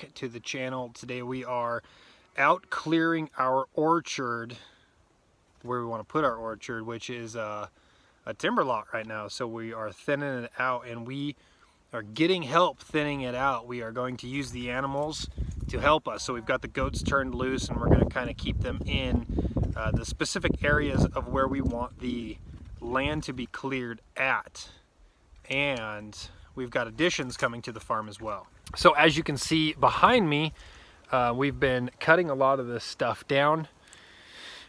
back to the channel. Today we are out clearing our orchard, where we want to put our orchard, which is a timber lot right now. So we are thinning it out, and we are getting help thinning it out. We are going to use the animals to help us. So we've got the goats turned loose, and we're going to kind of keep them in the specific areas of where we want the land to be cleared at. And we've got additions coming to the farm as well. So as you can see behind me, we've been cutting a lot of this stuff down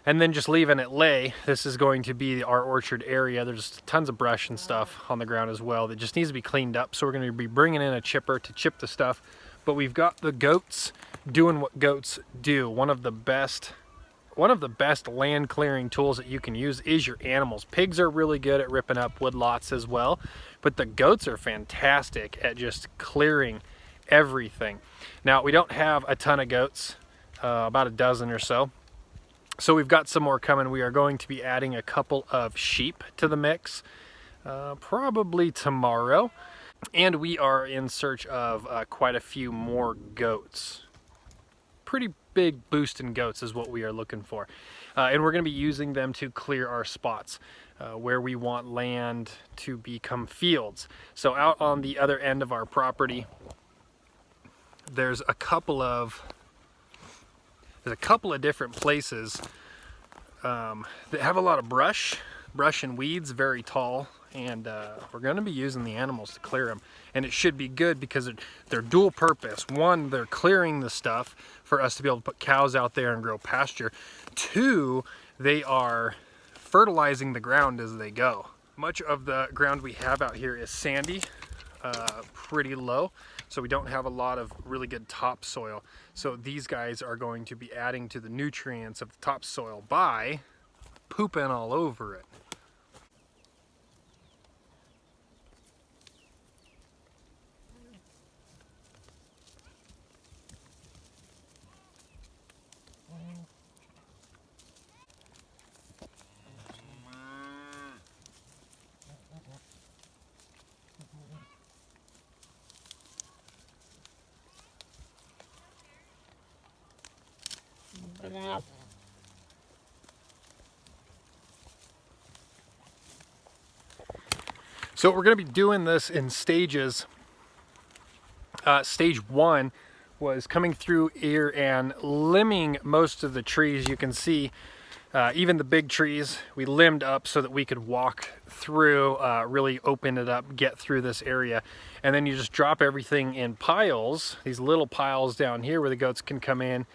and then just leaving it lay. This is going to be our orchard area. There's tons of brush and stuff on the ground as well that just needs to be cleaned up. So we're going to be bringing in a chipper to chip the stuff. But we've got the goats doing what goats do. One of the best land clearing tools that you can use is your animals. Pigs are really good at ripping up woodlots as well, but the goats are fantastic at just clearing everything. Now, we don't have a ton of goats, about a dozen or so. So we've got some more coming. We are going to be adding a couple of sheep to the mix, probably tomorrow. And we are in search of quite a few more goats. Pretty big boost in goats is what we are looking for. And we're going to be using them to clear our spots where we want land to become fields. So out on the other end of our property, there's a couple of different places that have a lot of brush and weeds, very tall, and we're going to be using the animals to clear them. And it should be good because they're dual purpose. One, they're clearing the stuff for us to be able to put cows out there and grow pasture. Two, they are fertilizing the ground as they go. Much of the ground we have out here is sandy, pretty low, so we don't have a lot of really good topsoil. So these guys are going to be adding to the nutrients of the topsoil by pooping all over it. So we're going to be doing this in stages. Stage one was coming through here and limbing most of the trees. You can see even the big trees we limbed up so that we could walk through, really open it up, get through this area. And then you just drop everything in piles, these little piles down here where the goats can come in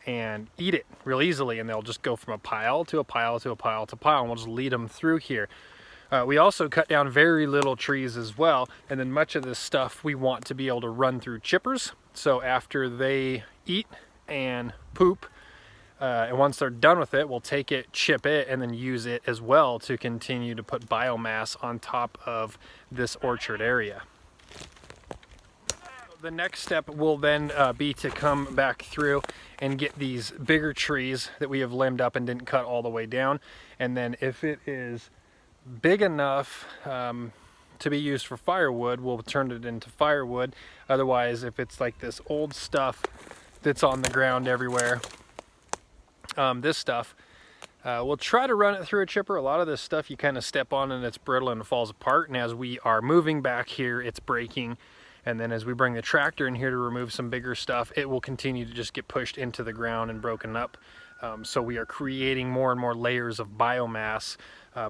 and eat it real easily, and they'll just go from a pile to a pile to a pile to a pile, and we'll just lead them through here. We also cut down very little trees as well, and then much of this stuff we want to be able to run through chippers. So after they eat and poop, and once they're done with it, we'll take it, chip it, and then use it as well to continue to put biomass on top of this orchard area. The next step will then be to come back through and get these bigger trees that we have limbed up and didn't cut all the way down. And then if it is big enough to be used for firewood, we'll turn it into firewood. Otherwise, if it's like this old stuff that's on the ground everywhere, this stuff, we'll try to run it through a chipper. A lot of this stuff you kind of step on and it's brittle and it falls apart. And as we are moving back here, it's breaking. And then as we bring the tractor in here to remove some bigger stuff, it will continue to just get pushed into the ground and broken up. So we are creating more and more layers of biomass,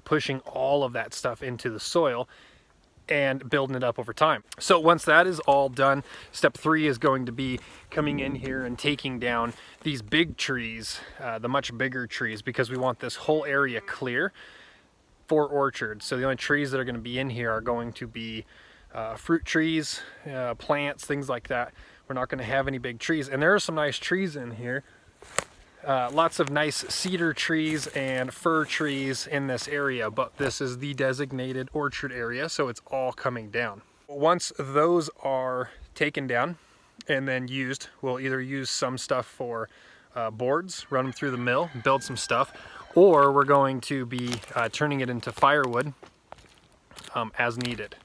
pushing all of that stuff into the soil and building it up over time. So once that is all done, step 3 is going to be coming in here and taking down these big trees, the much bigger trees, because we want this whole area clear for orchards. So the only trees that are going to be in here are going to be fruit trees, plants, things like that. We're not going to have any big trees, and there are some nice trees in here. Lots of nice cedar trees and fir trees in this area, but this is the designated orchard area, so it's all coming down. Once those are taken down and then used, we'll either use some stuff for boards, run them through the mill, build some stuff, or we're going to be turning it into firewood as needed.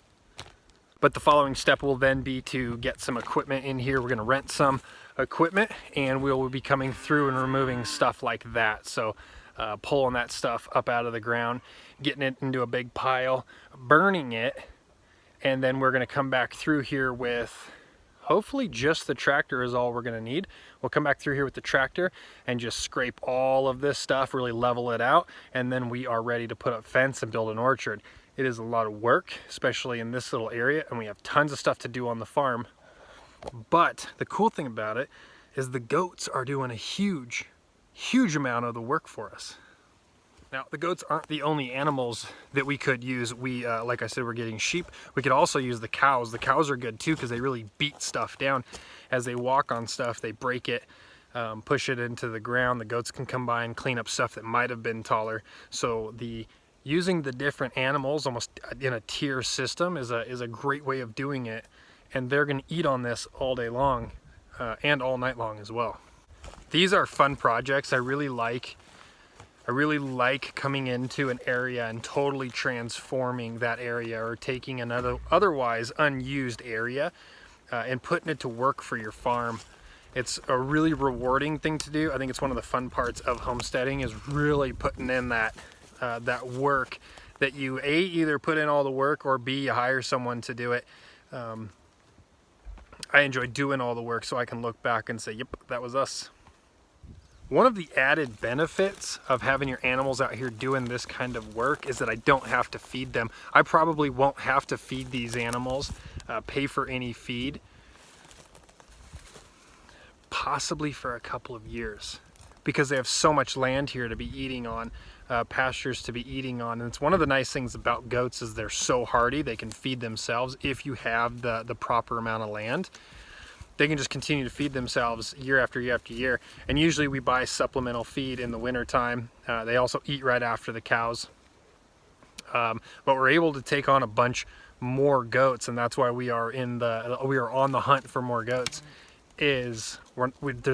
But the following step will then be to get some equipment in here. We're going to rent some equipment, and we'll be coming through and removing stuff like that. So pulling that stuff up out of the ground, getting it into a big pile, burning it, and then we're going to come back through here with hopefully just the tractor is all we're going to need. We'll come back through here with the tractor and just scrape all of this stuff, really level it out, and then we are ready to put up fence and build an orchard. It is a lot of work, especially in this little area, and we have tons of stuff to do on the farm. But the cool thing about it is the goats are doing a huge amount of the work for us. Now, the goats aren't the only animals that we could use. Like I said, we're getting sheep. We could also use the cows. The cows are good too because they really beat stuff down. As they walk on stuff, they break it, push it into the ground. The goats can come by and clean up stuff that might have been taller. So using the different animals almost in a tier system is a great way of doing it. And they're going to eat on this all day long and all night long as well. These are fun projects. I really like coming into an area and totally transforming that area, or taking another otherwise unused area and putting it to work for your farm. It's a really rewarding thing to do. I think it's one of the fun parts of homesteading, is really putting in that work that you either put in all the work, or B, you hire someone to do it. I enjoy doing all the work so I can look back and say, yep, that was us. One of the added benefits of having your animals out here doing this kind of work is that I don't have to feed them. I probably won't have to feed these animals, pay for any feed, possibly for a couple of years, because they have so much land here to be eating on, pastures to be eating on. And it's one of the nice things about goats is they're so hardy, they can feed themselves if you have the proper amount of land. They can just continue to feed themselves year after year after year. And usually we buy supplemental feed in the winter time. They also eat right after the cows. But we're able to take on a bunch more goats, and that's why we are on the hunt for more goats. There's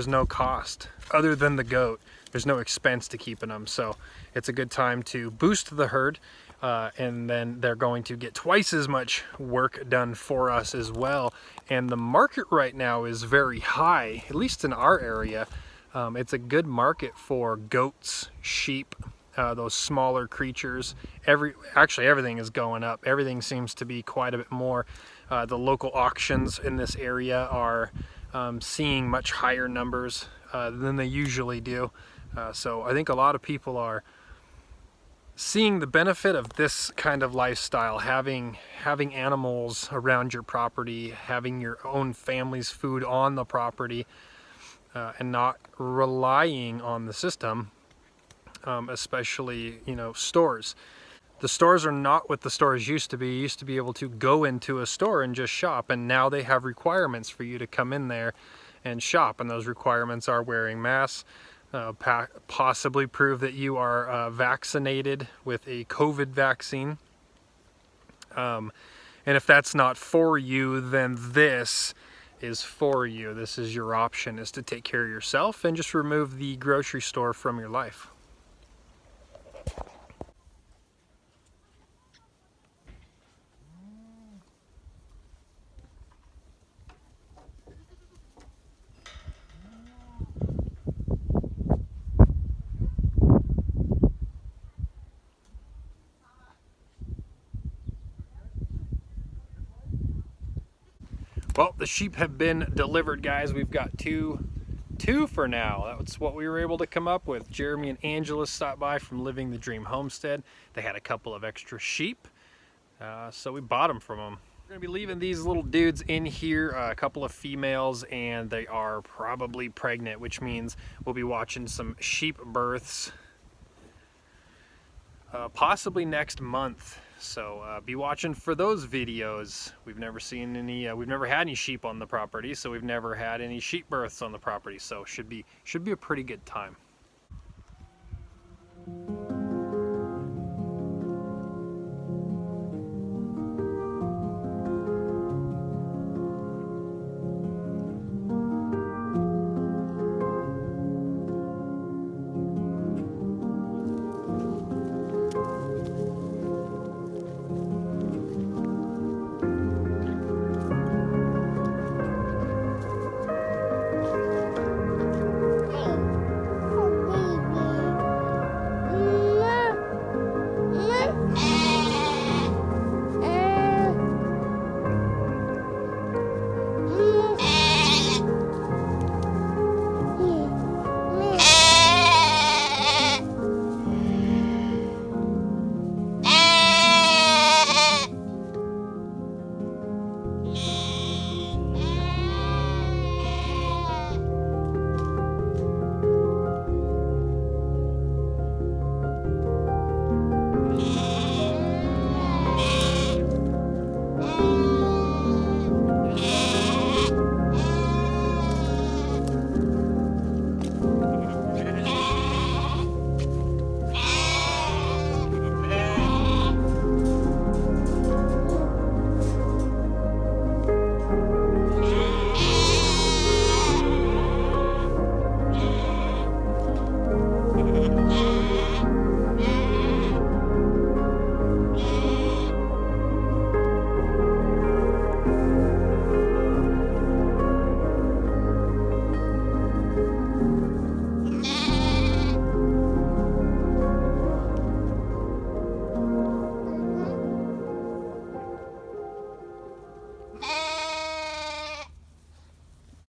no cost other than the goat. There's no expense to keeping them. So it's a good time to boost the herd. And then they're going to get twice as much work done for us as well. And the market right now is very high, at least in our area. It's a good market for goats, sheep, those smaller creatures. Actually, everything is going up. Everything seems to be quite a bit more. The local auctions in this area are seeing much higher numbers than they usually do. So I think a lot of people are seeing the benefit of this kind of lifestyle, having animals around your property, having your own family's food on the property, and not relying on the system, especially, stores. The stores are not what the stores used to be. You used to be able to go into a store and just shop, and now they have requirements for you to come in there and shop, and those requirements are wearing masks, possibly prove that you are vaccinated with a COVID vaccine. And if that's not for you, then this is for you. This is your option, is to take care of yourself and just remove the grocery store from your life. Well, the sheep have been delivered, guys. We've got two for now. That's what we were able to come up with. Jeremy and Angela stopped by from Living the Dream Homestead. They had a couple of extra sheep, so we bought them from them. We're going to be leaving these little dudes in here, a couple of females, and they are probably pregnant, which means we'll be watching some sheep births possibly next month. So be watching for those videos. We've never had any sheep on the property, so we've never had any sheep births on the property. So should be a pretty good time.